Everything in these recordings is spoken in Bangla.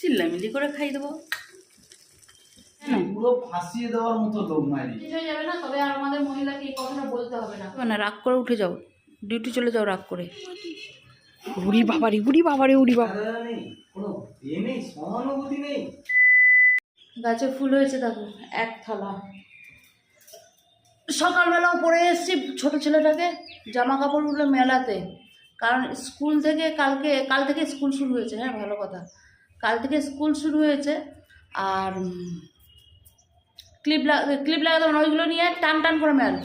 চিল্লামিল্লি করে খাই দেবো। পুরো ফাঁসিয়ে দেওয়ার মতো লোক নাই। হয়ে যাবে না, তবে আর আমাদের মহিলাকে এই কথাটা বলতে হবে না। না, রাগ করে উঠে যাও, ডিউটি চলে যাও রাগ করে। উড়ি বাবারি, উড়ি বাবারে, উড়ি বাবা। কোনো এ নেই, সহানুভূতি নেই। গাছে ফুল হয়েছে দেখো, এক থালা। সকালবেলাও পরে এসেছি ছোট ছেলেটাকে জামা কাপড়গুলো মেলাতে, কারণ স্কুল থেকে কাল থেকে স্কুল শুরু হয়েছে। হ্যাঁ, ভালো কথা, কাল থেকে স্কুল শুরু হয়েছে। আর ক্লিপ লাগাতে মানে ওইগুলো নিয়ে টান টান করে মেল।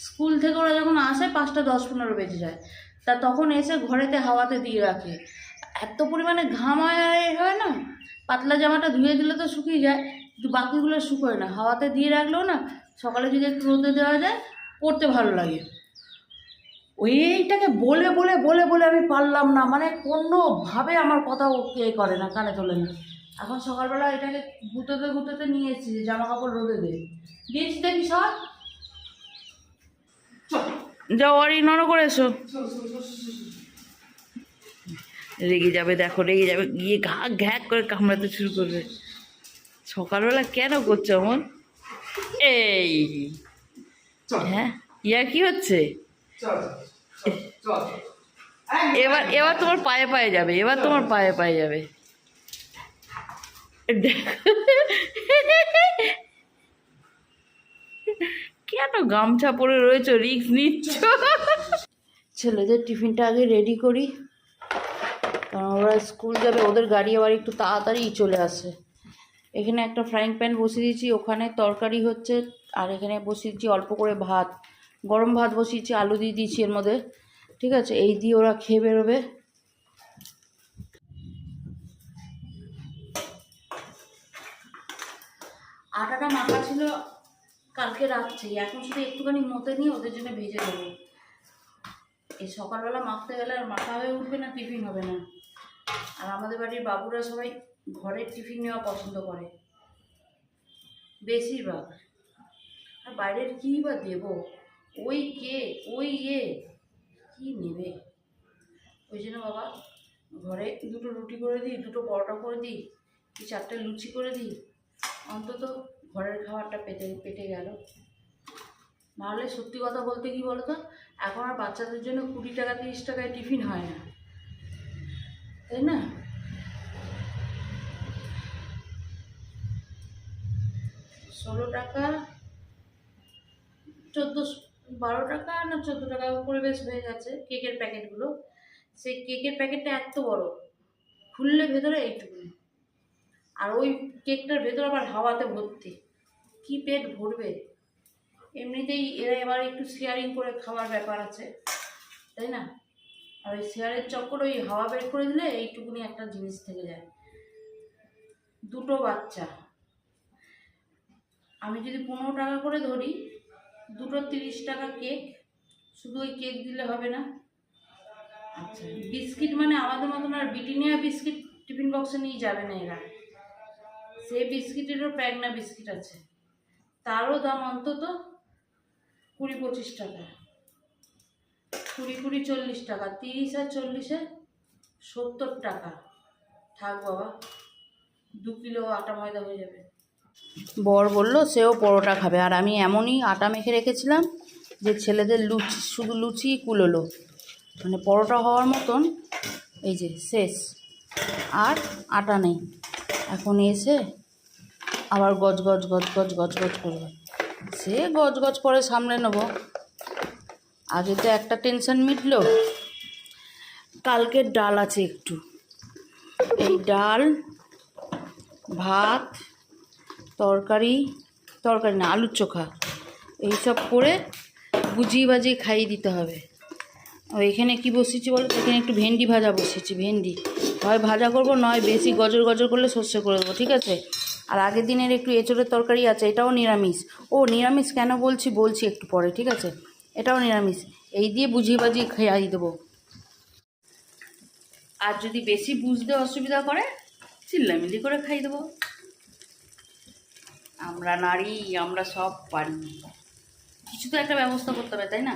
স্কুল থেকে ওরা যখন আসে 5:10-15 বেজে যায়, তা তখন এসে ঘরেতে হাওয়াতে দিয়ে রাখে। এত পরিমাণে ঘাম হয় না, পাতলা জামাটা ধুয়ে দিলে তো শুকিয়ে যায়, কিন্তু বাকিগুলো শুকোয় না। হাওয়াতে দিয়ে রাখলেও না, সকালে যদি একটু রোদে দেওয়া যায় পড়তে ভালো লাগে। ওইটাকে বলে বলে বলে বলে আমি পারলাম না, মানে কোনোভাবে আমার কথা কে করে না, কানে তোলে না। এখন সকালবেলা এটাকে গুঁতোতে নিয়ে এসেছি যে জামা কাপড় রোদে দিয়েছি, দেখি সব যাও, আর ইগনোর করে এসো। রেগে যাবে, দেখো রেগে যাবে, গিয়ে ঘ্যাক করে কামড়াতে শুরু করবে। সকালবেলা কেন করছো এমন? এই হ্যাঁ, ইয়া কি হচ্ছে? এবার তোমার পায়ে পায়ে যাবে, এবার তোমার পায়ে পায়ে যাবে। কেন গামছা পরে রয়েছো, রিস্ক নিচ্ছ? ছেলেদের টিফিনটা আগে রেডি করি, কারণ ওরা স্কুল যাবে, ওদের গাড়ি আবার একটু তাড়াতাড়ি চলে আসে। এখানে একটা ফ্রাইং প্যান বসিয়ে দিয়েছি, ওখানে তরকারি হচ্ছে, আর এখানে বসিয়ে দিচ্ছি অল্প করে ভাত, গরম ভাত বসিয়েছি, আলু দিয়ে দিয়েছি এর মধ্যে। ঠিক আছে, এই দিয়ে ওরা খেয়ে বেরোবে। আটাটা মাখা ছিল কালকে রাত্রে, এখন শুধু একটুখানি মতে নিয়ে ওদের জন্য ভেজে দেবো। এই সকালবেলা মাখতে গেলে আর মাখা হয়ে উঠবে না, টিফিন হবে না। আর আমাদের বাড়ির বাবুরা সবাই ঘরের টিফিন নেওয়া পছন্দ করে বেশিরভাগ। আর বাইরের কী বা দেবো, ওই কী নেবে? ওই জন্য বাবা ঘরে 2টো রুটি করে দিই, 2টো পরোটা করে দিই, 4টে লুচি করে দিই, অন্তত ঘরের খাবারটা পেটে গেল। নাহলে সত্যি কথা বলতে কি বলো তো, এখন আর বাচ্চাদের জন্য 20 টাকা 30 টাকায় টিফিন হয় না, তাই না? ষোলো টাকা 12 টাকা না 14 টাকা করে বেশ হয়ে গেছে কেকের প্যাকেটগুলো। সেই কেকের প্যাকেটটা এত বড়, খুললে ভেতরে এইটুকু, আর ওই কেকটার ভেতরে আবার হাওয়াতে ভর্তি, কি পেট ভরবে? এমনিতেই এরা এবার একটু শেয়ারিং করে খাওয়ার ব্যাপার আছে, তাই না? আর ওই শেয়ারের চক্কর, ওই হাওয়া বের করে দিলে এইটুকুনি একটা জিনিস থেকে যায়। 2টো বাচ্চা, আমি যদি 15 টাকা করে ধরি, 2টো 30 টাকা কেক, শুধু ওই কেক দিলে হবে না। আচ্ছা, বিস্কিট মানে আমাদের মতন আর ব্রিটানিয়া বিস্কিট টিফিন বক্সে নিয়ে যাবে না এরা। সেই বিস্কিটেরও প্যাগনা বিস্কিট আছে, তারও দাম অন্তত 20-25 টাকা, 20 40 টাকা, 30 আর 40-এ 70 টাকা। থাক বাবা, 2 কিলো আটা ময়দা হয়ে যাবে। বর বলল সেও পরোটা খাবে, আর আমি এমনই আটা মেখে রেখেছিলাম যে ছেলেদের শুধু লুচি কুলোলো, মানে পরোটা হওয়ার মতন। এই যে শেষ, আর আটা নেই। এখন এসে আবার গজ করবে। সে গজ করে সামলে নেব। আগে তো একটা টেনশন মিটলো, কালকের ডাল আছে একটু, এই ডাল ভাত তরকারি না আলুর চোখা, এইসব করে বুঝিয়ে বাজিয়ে খাইয়ে দিতে হবে। এখানে কি বসিয়েছি বলো, এখানে একটু ভেন্ডি ভাজা বসিয়েছি। ভেন্ডি হয় ভাজা করবো, নয় বেশি গজর করলে সর্ষে করে দেবো, ঠিক আছে? আর আগের দিনের একটু এঁচোড়ের তরকারি আছে, এটাও নিরামিষ। নিরামিষ কেন বলছি একটু পরে, ঠিক আছে? এটাও নিরামিষ। এই দিয়ে বুঝিয়ে বাজিয়ে খাইয়ে দেবো। আর যদি বেশি বুঝতে অসুবিধা করে, চিল্লামিল্লি করে খাইয়ে দেবো। আমরা নারী, আমরা সব পারি, কিছু তো একটা ব্যবস্থা করতে হবে, তাই না?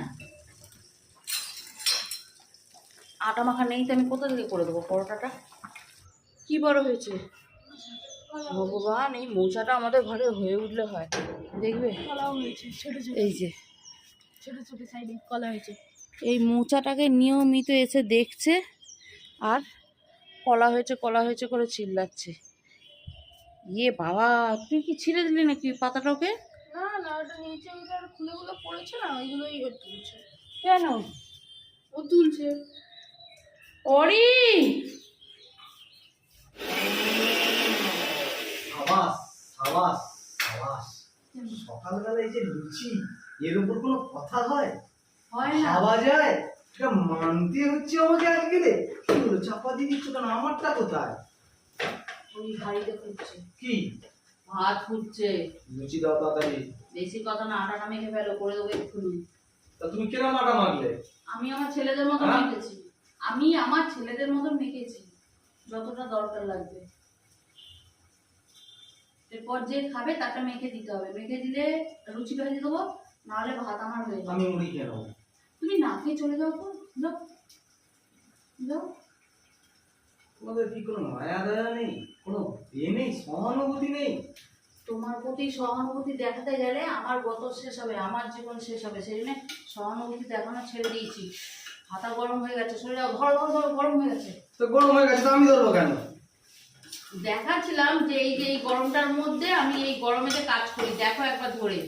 আটা মাখা নেই তো আমি কোথা থেকে করে দেবো পরোটাটা? কি বড় হয়েছে, ভগবান, এই মৌচাটা আমাদের ঘরে হয়ে উঠলে হয়, দেখবে কলাও হয়েছে, ছোট ছোট এই যে ছোট ছোট সাইডে কলা হয়েছে। এই মৌচাটাকে নিয়মিত এসে দেখছে আর কলা হয়েছে কলা হয়েছে করে চিল্লাচ্ছে। ইয়ে বাবা, তুই কি ছিঁড়ে দিলি নাকি পাতাটাকে? না না, ওটা নিচে ওইটার খুলেগুলো পড়েছে না, ওইগুলোই ও তুলছে। কেন ও তুলছে। অরি সাবাস সাবাস সাবাস। সকালবেলা এই যে লুচি, এর উপর কোনো কথা হয়? হয় না। খাওয়া যায়? এটা মানতে হচ্ছে আমাকে আজকে রে। কি হলো, চাপা দিয়ে দিচ্ছ কেন? আমারটা কোথায়? ওই হাড়িতে ফুটছে, কি ভাত ফুটছে। লুচি দাও তাড়াতাড়ি। বেশি কথা না, আটাটা মেখে ফেলো, করে দেবো এক্ষুনি। তা তুমি কেরাম আটা মারলে? আমি আমার ছেলেদের মতো হ্যাঁ? মেখেছি, আমি আমার ছেলেদের মতো মেখেছি, যতটা দরকার লাগবে। এরপর যে খাবে তাকে মেখে দিতে হবে, মেখে দিলে লুচি ভেজে দেবো, নাহলে ভাত আমার হয়ে যাবে। আমি মুড়ি খেয়ে নেবো। তুমি না খেয়ে চলে যাও তো, যাও যাও। তোমাদের কি কোনো মায়া দয়া নেই? কোনো এ নেই, সহানুভূতি নেই? তোমার প্রতি সহানুভূতি দেখাতে গেলে আমার গত শেষ হবে, আমার জীবন শেষ হবে, সেই জন্য সহানুভূতি দেখানো ছেড়ে দিয়েছি। হাতা গরম হয়ে গেছে, সরে যাও, ধরো ধরো ধরো, গরম হয়ে গেছে। তো গরম হয়ে গেছে, তো আমি ধরবো কেন? দেখাচ্ছিলাম যে এই গরমটার মধ্যে আমি এই গরমেতে কাজ করি, দেখো একবার ধরে।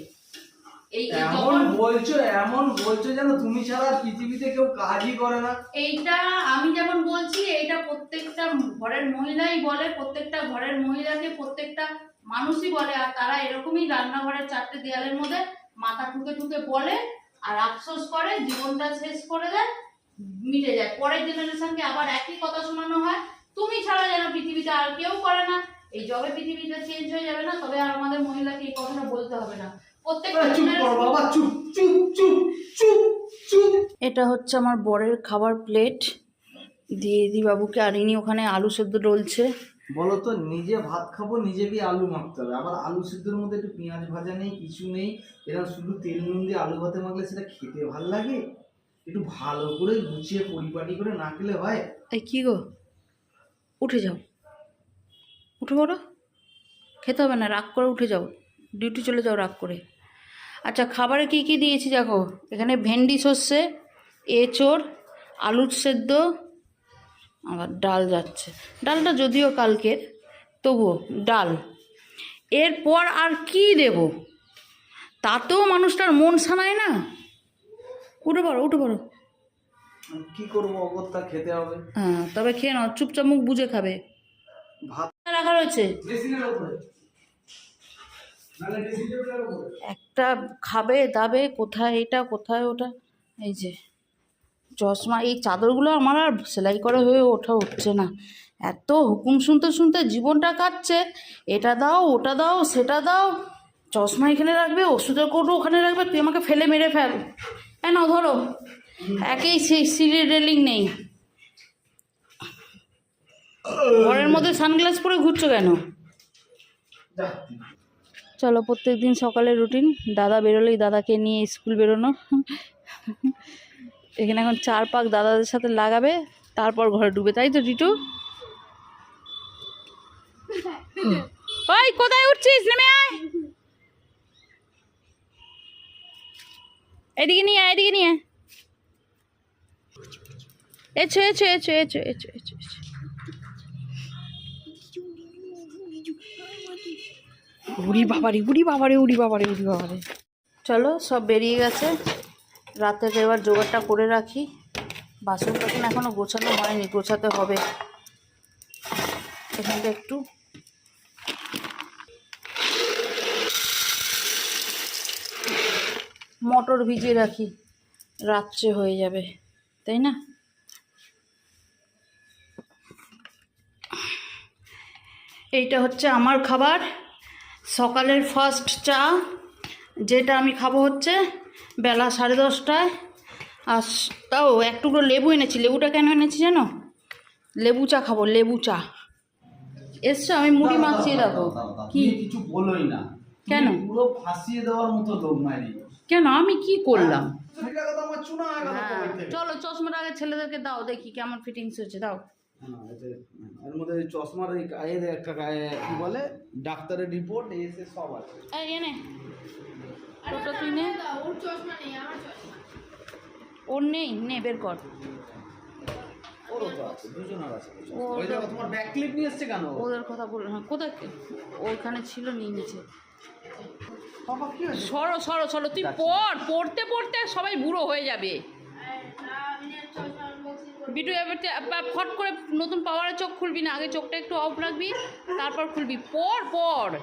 এই এই এমন যখন বলছো যেন তুমি ছাড়া আর পৃথিবীতে কেউ কাজই করে না। এইটা আমি যেমন বলছি, এইটা প্রত্যেকটা ঘরের মহিলাই বলে, প্রত্যেকটা ঘরের মহিলাকে প্রত্যেকটা মানুষই বলে, আর তারা এরকমই রান্নাঘরের চারটে দেয়ালের মধ্যে মাথা ঠুকে ঠুকে বলে আর আফসোস করে, জীবনটা শেষ করে দেয়, মিটে যায়। পরের জেনারেশনকে আবার একই কথা শোনানো হয়, তুমি ছাড়া যেন পৃথিবীতে আর কেউ করে না। এই যবে পৃথিবীটা চেঞ্জ হয়ে যাবে না, তবে আর আমাদের মহিলাকে এই কথাটা বলতে হবে না। প্রত্যেকটা চুপ করো বাবা, চুপ চুপ চুপ চুপ চুপ। এটা হচ্ছে আমার বরের খাবার প্লেট, দিয়ে দি বাবুকে, আর ইনি ওখানে আলু সেদ্ধ ডলছে। বলো তো, নিজে ভাত খাবো, নিজেকে আলু মাখতে হবে, আবার আলু সিদ্ধর মধ্যে একটু পেঁয়াজ ভাজা নেই, কিছু নেই, এরা শুধু তেল নুন দিয়ে আলু ভাতে মাখলে সেটা খেতে ভাল লাগে? একটু ভালো করে গুছিয়ে পরিপাটি করে না খেলে হয়? এই কি গো, উঠে যাও, উঠে পড়ো, খেতে হবে না, রাগ করে উঠে যাও, ডিউটি চলে যাও রাগ করে। আচ্ছা, খাবারে কি কি দিয়েছি দেখো, এখানে ভেন্ডি সর্ষে, এঁচোড়, আলুর সেদ্ধ, আবার ডাল যাচ্ছে। ডালটা যদিও কালকের, তবুও ডাল। এরপর আর কি দেব, তাতেও মানুষটার মন সানায় না। উঠে পড়ো উঠে পড়ো। কি করবো, অগত্যা খেতে হবে। হ্যাঁ, তবে খেয়ে নাও, চুপচাপ মুখ বুঝে খাবে। ভাত রাখা রয়েছে ড্রেসিংয়ের উপরে, নাহলে ড্রেসিং টেবিলের উপরে। একটা খাবে দাবে, কোথায় এটা কোথায় ওটা। এই যে চশমা, এই চাদরগুলো আমার আর সেলাই করা হয়ে ওঠা হচ্ছে না, এত হুকুম শুনতে শুনতে জীবনটা কাটছে। এটা দাও, ওটা দাও, সেটা দাও, চশমা এখানে রাখবে, ওষুধের কৌটো ওখানে রাখবে, তুই আমাকে ফেলে মেরে ফেল। নাও ধরো, একেই সেই সিঁড়ির রেলিং নেই, ঘরের মধ্যে সানগ্লাস পরে ঘুরছো কেন? চলো, প্রত্যেক দিন সকালে রুটিন, দাদা বেরোলেই দাদাকে নিয়ে স্কুল বেরোনো। এখানে এখন 4 পাক দাদাদের সাথে লাগাবে, তারপর ঘরে ঢুকবে, তাই তো টিটু? ওই কোথায় উঠছিস, নেমে আয়, এদিকে নিয়ে আয়, এদিকে নিয়ে আয়। এছো এছো এছো এছো এছো এছো এছো। উড়ি বাবারে উড়ি বাবারে উড়ি বাবারে উড়ি বাবারে। চলো, সব বেরিয়ে গেছে, রাতের এবার জোগাড়টা করে রাখি। বাসন টাসন এখনো গোছানো হয়নি, গোছাতে হবে। এখানটা একটু মটর ভিজিয়ে রাখি, রাত্রে হয়ে যাবে, তাই না? এইটা হচ্ছে আমার খাবার, সকালের ফার্স্ট চা, যেটা আমি খাবো হচ্ছে বেলা 10:30টায়। আর তাও এক টুকরো লেবু এনেছি। লেবুটা কেন এনেছি জানো? লেবু চা খাবো, লেবু চা। এসছো, আমি মুড়ি মাখিয়ে রাখো। কি তুমি কিছু বলোই না। কেন? তুমি পুরো ফাঁসিয়ে দেওয়ার মতো লোক মারি। কেন, আমি কি করলাম? সেটা কথা আমার চুনা গেল হ্যাঁ, কবে থেকে। চলো চশমাটা আগে ছেলেদেরকে দাও, দেখি কেমন ফিটিংস হচ্ছে, দাও। এর মধ্যে চশমার কি বলে ডাক্তারের রিপোর্ট এসে সব আছে। এই এনে ওটা তুই নে, ওর চশমা নেই, আমার চশমা। ওর নেই, নে বের কর। ওরও তো আছে, দুজনের আছে। ও- ওই দেখো তোমার ব্যাক ক্লিপ নিয়ে এসছে কেন? ওদের কথা বল, হ্যাঁ কোথায় ওইখানে ছিল, নিয়ে নিচে। বাবা কি হয়েছে? সরো সরো সরো, তুই পড়, পড়তে পড়তে সবাই বুড়ো হয়ে যাবে। আমি আর চশমা আনবক্সিং করব। বিটু এবার ফট করে নতুন পাওয়ারে চোখ খুলবি না, আগে চোখটা একটু অফ রাখবি, তারপর খুলবি। পড় পড়,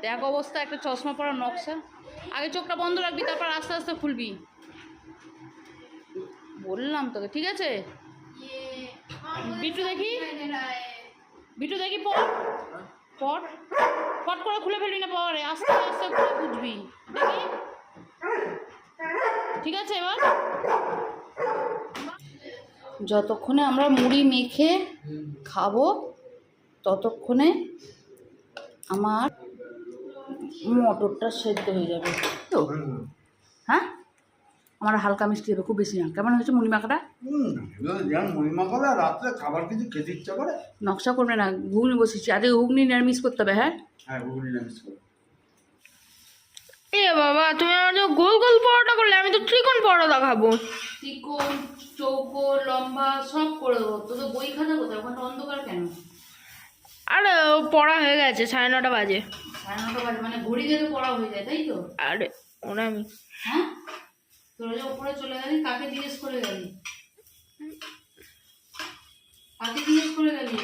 দেখ অবস্থা, একটা চশমা পরার নকশা। আগে চোখটা বন্ধ রাখবি, তারপর আস্তে আস্তে খুলবি, বললাম তোকে, ঠিক আছে? বিটু দেখি, বিটু দেখি, পড় পড়, ফট করে খুলে ফেলবি না পাওয়ারে, আস্তে আস্তে করে বুঝবি, দেখি, ঠিক আছে? এবার যতক্ষণে আমরা মুড়ি মেখে খাবো ততক্ষণে আমার মটরটা সেদ্ধ হয়ে যাবে তো। হ্যাঁ, আমার হালকা মিষ্টি হবে, খুব বেশি না। কেমন হয়েছে মুড়ি মাখাটা? মহিমা বলে রাত্রে খাবার কিছু খেতে ইচ্ছা করে। নকশা করবে না, ঘুগনি বসেছি, আজকে ঘুগনি নিরামিষ করতে হবে। হ্যাঁ হ্যাঁ, ঘুগনি নিরামিষ করে। এ বাবা, তুমি আমার যে গোল গোল পরোটা করলে, আমি তো ত্রিকোণ পরোটা খাবো। ত্রিকোণ, চৌকো, লম্বা সব করে দেবো। তোকে বই খাতা কোথায়? ওখানটা অন্ধকার কেন? আরে ও পড়া হয়ে গেছে, 9:30 বাজে। 9:30 বাজে মানে ঘড়ি দেখে পড়া হয়ে যায়, তাই তো? আরে ওরা আমি হ্যাঁ, তোরা যে ওপরে চলে গেলি, কাকে জিজ্ঞেস করে গেলি? কাকে জিজ্ঞেস করে গেলি?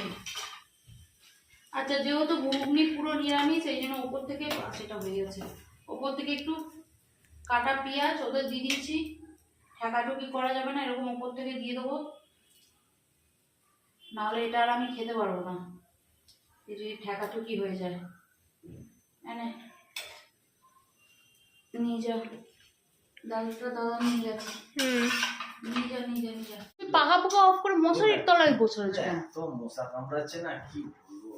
আচ্ছা, যেহেতু ঘুগনি পুরো নিরামিষ, এই জন্য ওপর থেকে সেটা হয়ে গেছে। ওপর থেকে একটু কাটা পেঁয়াজ ওদের দিয়ে দিচ্ছি। ঠেকাটুকি করা যাবে না, এরকম ওপর থেকে দিয়ে দেবো, নাহলে এটা আর আমি খেতে পারবো না, এই যদি ঠেকাটুকি হয়ে যায়। এনে নিয়ে যা, ডালটা দাদা নিয়ে যাচ্ছে। নিয়ে যা নিয়ে যা নিয়ে যা। পাখা পোকা অফ করে মশারির তলায় বসে রয়েছে কেন? তো মশা কামড়াচ্ছে না, কি বলবো।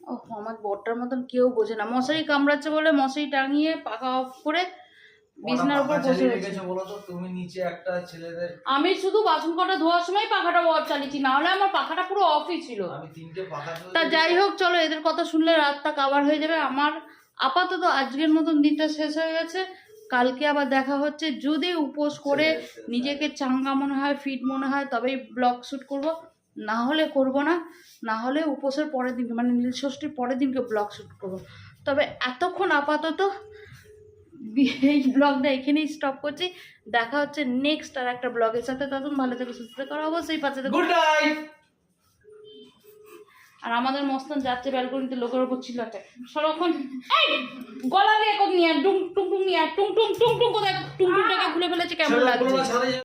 ও, আমার বরটার মতন কেউ বোঝে না। মশারি কামড়াচ্ছে বলে মশারি টাঙিয়ে পাখা অফ করে বিছনার উপর বসে রয়েছে। বলো তো, তুমি নিচে একটা ছেলেদের, আমি শুধু বাসন কটা ধোয়ার সময় পাখাটা অফ চালিয়েছি, না হলে আমার পাখাটা পুরো অফই ছিল। আমি 3টে পাখা তা যাই হোক, চলো, এদের কথা শুনলে রাতটা কাভার হয়ে যাবে। আমার আপাতত আজকের মতন দিনটা শেষ হয়ে গেছে। কালকে আবার দেখা হচ্ছে। যদি উপোস করে নিজেকে চাঙ্গা মনে হয়, ফিট মনে হয়, তবেই ব্লগ শ্যুট করব, না হলে করব না। না হলে উপোসের পরের দিনকে, মানে নীলষষ্ঠীর পরের দিনকে ব্লগ শ্যুট করব। তবে এতক্ষণ আপাতত এই ব্লগটা এখানেই স্টপ করছি। দেখা হচ্ছে নেক্সট আর একটা ব্লগের সাথে। তখন ভালো থেকে সুস্থ করা অবশ্যই পাচ্ছে। Good night. আর আমাদের মস্তান যাচ্ছে ব্যালকনিতে, লোকের ওপর চিল্লাচ্ছে সারাক্ষণ, এই গলা দিয়ে নিয়ে টুং টুং টুং নিয়ে টুং টুং টুং টুং কোথায়, টুং টুংটাকে খুলে ফেলেছে, কেমন লাগছে?